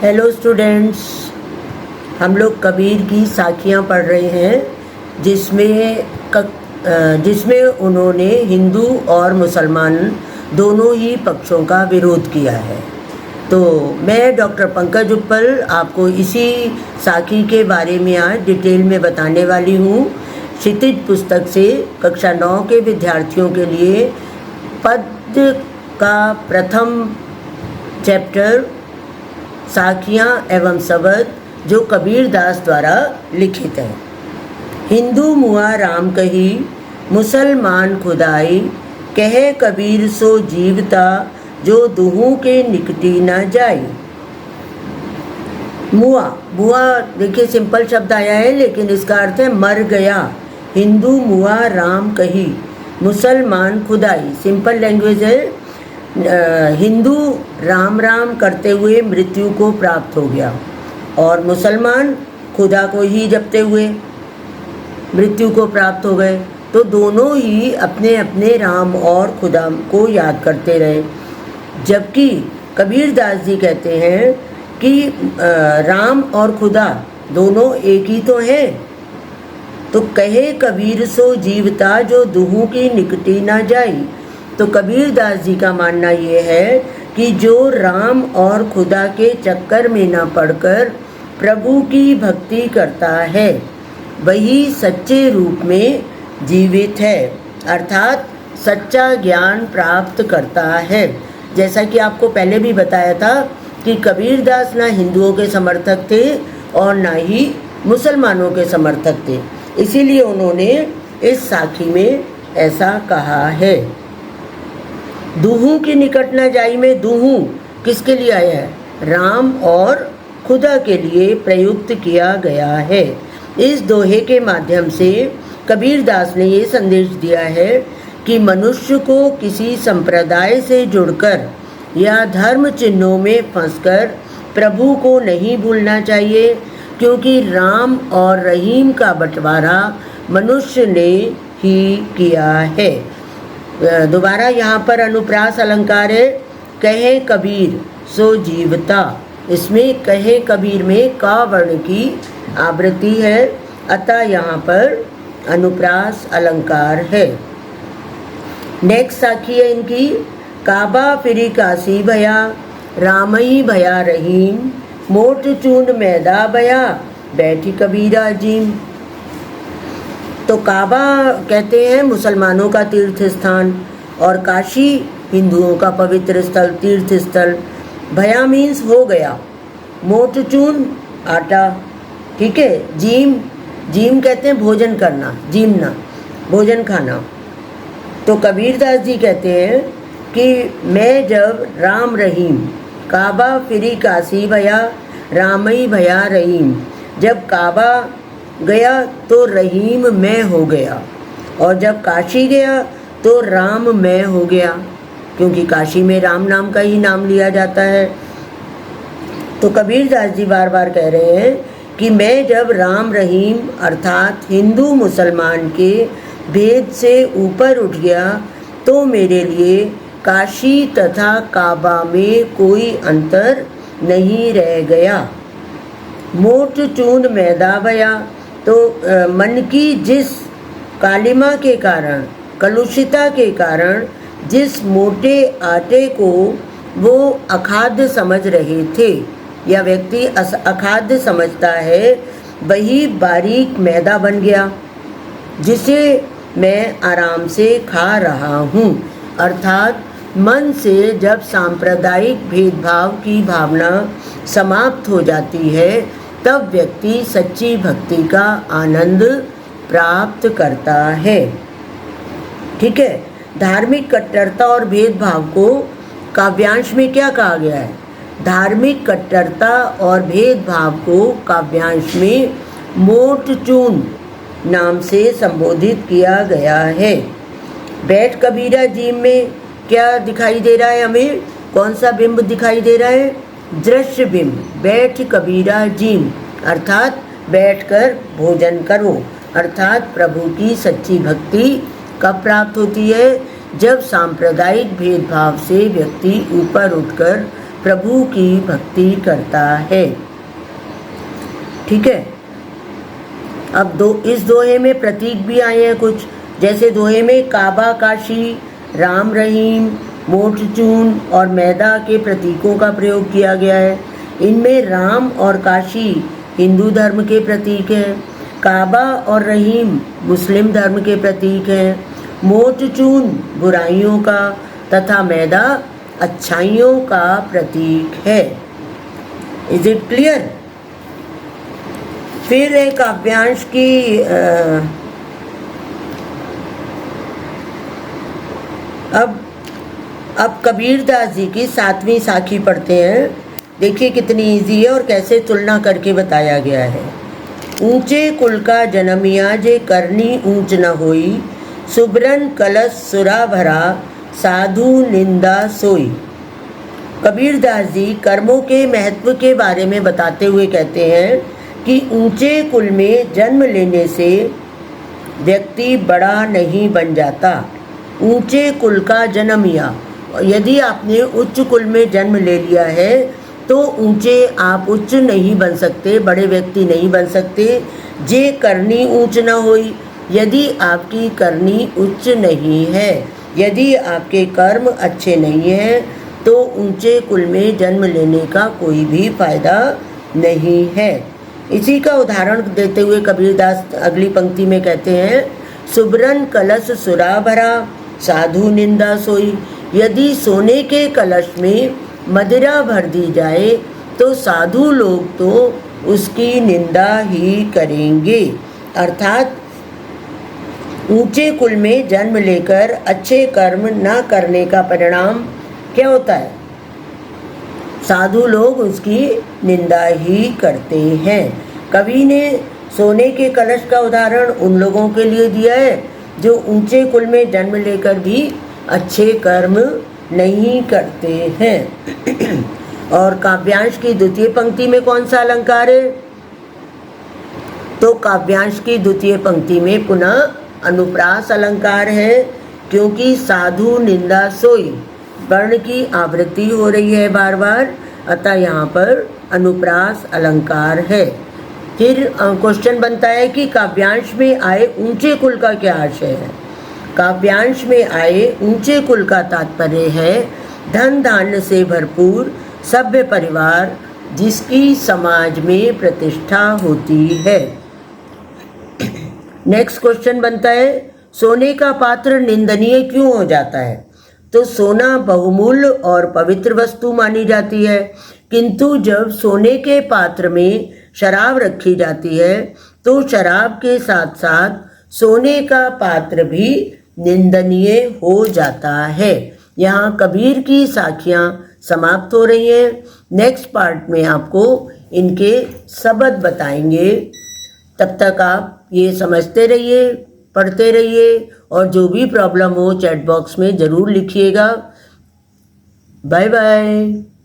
Hello students, हम लोग कबीर की साखियाँ पढ़ रहे हैं जिसमें उन्होंने हिंदू और मुसलमान दोनों ही पक्षों का विरोध किया है। तो मैं डॉक्टर पंकज उत्पल आपको इसी साखी के बारे में आज डिटेल में बताने वाली हूँ। क्षितिज पुस्तक से कक्षा 9 के विद्यार्थियों के लिए पद का प्रथम चैप्टर साखियाँ एवं शब्द जो कबीर दास द्वारा लिखित है। हिंदू मुआ राम कही, मुसलमान खुदाई, कहे कबीर सो जीवता, जो दुहू के निकटी न जाई। मुआ मुआ देखिए सिंपल शब्द आया है, लेकिन इसका अर्थ है मर गया। हिंदू मुआ राम कही, मुसलमान खुदाई, सिंपल लैंग्वेज है। हिंदू राम राम करते हुए मृत्यु को प्राप्त हो गया और मुसलमान खुदा को ही जपते हुए मृत्यु को प्राप्त हो गए। तो दोनों ही अपने अपने राम और खुदा को याद करते रहे। जबकि कबीर दास जी कहते हैं कि राम और खुदा दोनों एक ही तो हैं। तो कहे कबीर सो जीवता, जो दुहू की निकटी ना जाई। तो कबीर दास जी का मानना ये है कि जो राम और खुदा के चक्कर में न पड़कर प्रभु की भक्ति करता है वही सच्चे रूप में जीवित है, अर्थात सच्चा ज्ञान प्राप्त करता है। जैसा कि आपको पहले भी बताया था कि कबीर दास ना हिंदुओं के समर्थक थे और ना ही मुसलमानों के समर्थक थे, इसीलिए उन्होंने इस साखी में ऐसा कहा है। दुहू की निकट न जाई में दुहू किसके लिए आया है? राम और खुदा के लिए प्रयुक्त किया गया है। इस दोहे के माध्यम से कबीर दास ने ये संदेश दिया है कि मनुष्य को किसी संप्रदाय से जुड़कर या धर्म चिन्हों में फंसकर प्रभु को नहीं भूलना चाहिए, क्योंकि राम और रहीम का बंटवारा मनुष्य ने ही किया है। दोबारा यहाँ पर अनुप्रास अलंकार है, कहे कबीर सो जीवता। इसमें कहे कबीर में का वर्ण की आवृत्ति है, अतः यहाँ पर अनुप्रास अलंकार है। नेक्स्ट साखी है इनकी, काबा फिरी काशी भया, रामई भया रहीम, मोट चूंड मैदा भया, बैठी कबीरा जीम। तो काबा कहते हैं मुसलमानों का तीर्थ स्थान और काशी हिंदुओं का पवित्र स्थल, तीर्थ स्थल। भया मीन्स हो गया, मोट चून आटा, ठीक है। जीम जीम कहते हैं भोजन करना, जीमना भोजन खाना। तो कबीर दास जी कहते हैं कि मैं जब राम रहीम, काबा फिरी काशी भया, रामई भया रहीम, जब काबा गया तो रहीम मैं हो गया, और जब काशी गया तो राम मैं हो गया, क्योंकि काशी में राम नाम का ही नाम लिया जाता है। तो कबीर दास जी बार बार कह रहे हैं कि मैं जब राम रहीम अर्थात हिंदू मुसलमान के भेद से ऊपर उठ गया तो मेरे लिए काशी तथा काबा में कोई अंतर नहीं रह गया। मोट चूंड मैदा भया, तो मन की जिस कालिमा के कारण, कलुषिता के कारण जिस मोटे आटे को वो अखाद्य समझ रहे थे या व्यक्ति अखाद्य समझता है, वही बारीक मैदा बन गया जिसे मैं आराम से खा रहा हूँ। अर्थात मन से जब सांप्रदायिक भेदभाव की भावना समाप्त हो जाती है तब व्यक्ति सच्ची भक्ति का आनंद प्राप्त करता है, ठीक है। धार्मिक कट्टरता और भेदभाव को काव्यांश में क्या कहा गया है? धार्मिक कट्टरता और भेदभाव को काव्यांश में मोट चून नाम से संबोधित किया गया है। बैठ कबीरा जीम में क्या दिखाई दे रहा है हमें? कौन सा बिंब दिखाई दे रहा है? दृश्य बिंब। बैठ कबीरा जीम अर्थात बैठकर भोजन करो, अर्थात प्रभु की सच्ची भक्ति कब प्राप्त होती है? जब सांप्रदायिक भेदभाव से व्यक्ति ऊपर उठकर प्रभु की भक्ति करता है। ठीक है। अब इस दोहे में प्रतीक भी आए हैं कुछ, जैसे दोहे में काबा काशी, राम रहीम, मोटचून और मैदा के प्रतीकों का प्रयोग किया गया है। इनमें राम और काशी हिंदू धर्म के प्रतीक हैं, काबा और रहीम मुस्लिम धर्म के प्रतीक हैं, मोटचून बुराइयों का तथा मैदा अच्छाइयों का प्रतीक है। Is it clear? फिर एक काव्यांश की अब कबीरदास जी की 7वीं साखी पढ़ते हैं। देखिए कितनी इजी है और कैसे तुलना करके बताया गया है। ऊंचे कुल का जन्मिया जे करनी ऊंच न होई, सुबरन कलश सुरा भरा साधु निंदा सोई। कबीरदास जी कर्मों के महत्व के बारे में बताते हुए कहते हैं कि ऊंचे कुल में जन्म लेने से व्यक्ति बड़ा नहीं बन जाता। ऊंचे कुल का जन्मिया, यदि आपने उच्च कुल में जन्म ले लिया है तो आप उच्च नहीं बन सकते, बड़े व्यक्ति नहीं बन सकते। जे करनी ऊंच न होई, यदि आपकी करनी उच्च नहीं है, यदि आपके कर्म अच्छे नहीं हैं तो ऊंचे कुल में जन्म लेने का कोई भी फायदा नहीं है। इसी का उदाहरण देते हुए कबीरदास अगली पंक्ति में कहते हैं, सुबरन कलश सुरा भरा साधु निंदा सोई। यदि सोने के कलश में मदिरा भर दी जाए तो साधु लोग तो उसकी निंदा ही करेंगे। अर्थात ऊंचे कुल में जन्म लेकर अच्छे कर्म न करने का परिणाम क्या होता है? साधु लोग उसकी निंदा ही करते हैं। कवि ने सोने के कलश का उदाहरण उन लोगों के लिए दिया है जो ऊंचे कुल में जन्म लेकर भी अच्छे कर्म नहीं करते हैं। और काव्यांश की द्वितीय पंक्ति में कौन सा अलंकार है? तो काव्यांश की द्वितीय पंक्ति में पुनः अनुप्रास अलंकार है, क्योंकि साधु निंदा सोई वर्ण की आवृत्ति हो रही है बार बार, अतः यहाँ पर अनुप्रास अलंकार है। फिर क्वेश्चन बनता है कि काव्यांश में आए ऊंचे कुल का क्या आशय है? काव्यांश में आए ऊंचे कुल का तात्पर्य है धन धान्य से भरपूर सभ्य परिवार जिसकी समाज में प्रतिष्ठा होती है। नेक्स्ट क्वेश्चन बनता है, सोने का पात्र निंदनीय क्यों हो जाता है? तो सोना बहुमूल्य और पवित्र वस्तु मानी जाती है, किंतु जब सोने के पात्र में शराब रखी जाती है तो शराब के साथ साथ सोने का पात्र भी निंदनीय हो जाता है। यहाँ कबीर की साखियाँ समाप्त हो रही हैं। नेक्स्ट पार्ट में आपको इनके शब्द बताएंगे। तब तक आप ये समझते रहिए, पढ़ते रहिए और जो भी प्रॉब्लम हो चैट बॉक्स में ज़रूर लिखिएगा। Bye bye.